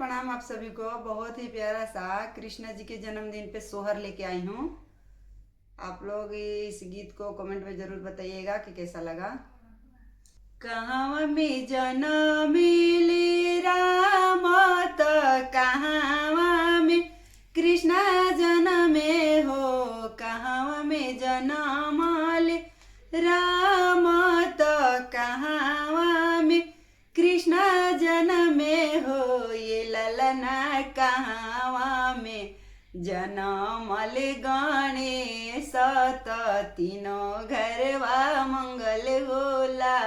प्रणाम आप सभी को। बहुत ही प्यारा सा कृष्णा जी के जन्मदिन पे सोहर लेके आई हूँ। आप लोग इस गीत को कमेंट में जरूर बताइएगा कि कैसा लगा। कहाँ में जनमिले राम त कहाँ में कृष्णा जनमे हो, कहाँ में जनमले राम त कहाँ में कृष्णा जनमे हो। ये ललना कहाँ में जनमल गणेश त तीनों घरवा मंगल होला।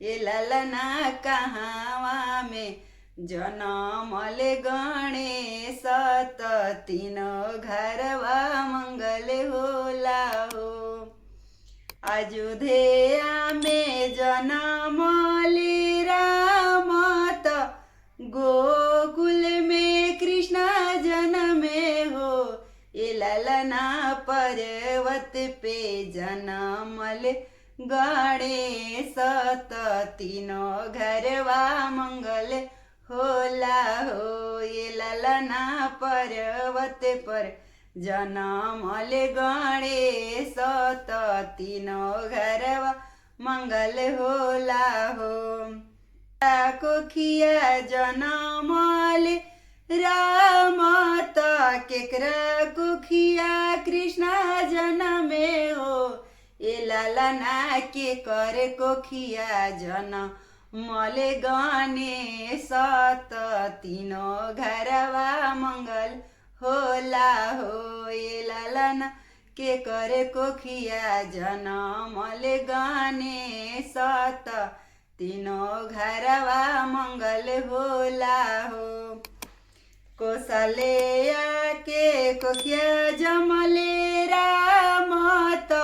ये ललना कहाँ में जनमल गणेश त तीनों घरवा मंगल होला हो। अयोध्या में जनमले राम त गोकुल में कृष्ण जनमे हो। ये ललना पर्वत पे जनमल गणेश त तीनों घरवा मंगल होला हो। ये ललना पर्वत पर जनमल गणेश त तीनों घरवा मंगल होला हो। कोखिया जनमल राम त केकरा कोखिया कृष्णा जनमे हो। ये ललना के कर कोखिया जनमल गणेश त तीनों घरवा मंगल होला हो। ये ललना के कर कोखिया जनमल गणेश त तीनों घरवा मंगल होला हो। कौशल्या के कोखिया जमले राम त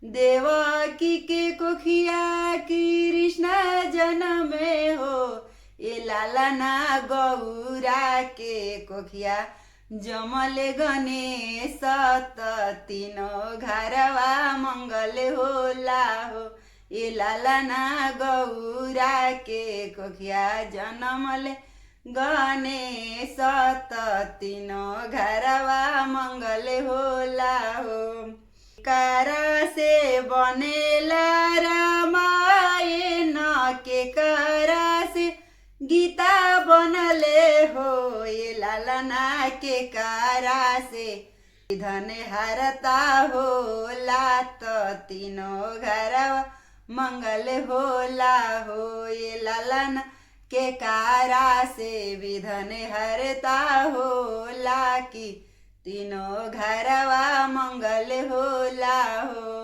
देवकी के कोखिया कृष्णा जनमे हो। ये ललना गौरा के कोखिया जमल गणेश त तीनों घरवा मंगल होला हो। ये ललना गौरा के कोखिया जनमल गणेश त तीनों घरवा मंगल होला हो। कारा से बनेला रामायण के कारा से गीता बनले हो। ये ललना के कारा से धन हरता होला त तीनों घरवा मंगल होला हो। ये ललन के कारा से विधन हरता होला कि तीनों घरवा मंगल होला हो।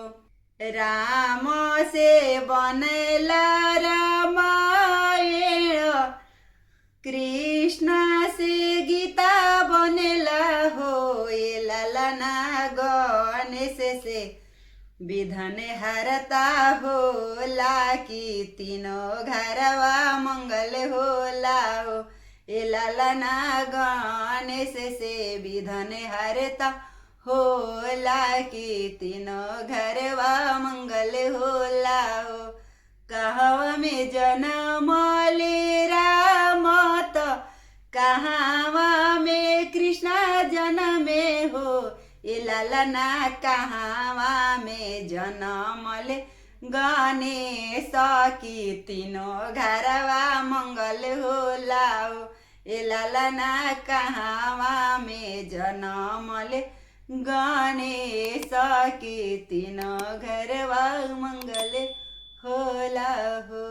राम से बनला रामायण कृष्णा से गीता बनला हो। ये ललना गणेश से विधन हरता होला कि तीनों घरवा मंगल होला हो। ये ललना गणेश से विधन हरता होला कि तीनों घरवा मंगल होला हो। कहवा में जनमले राम त कहाँ में कृष्णा जनमे हो। ये ललना कहाँ में जनमल गणेश की तीनों घरवा मंगल होला हो। ये ललना कहाँ में जनमल गणेश की तीनों घरवा मंगल होला हो।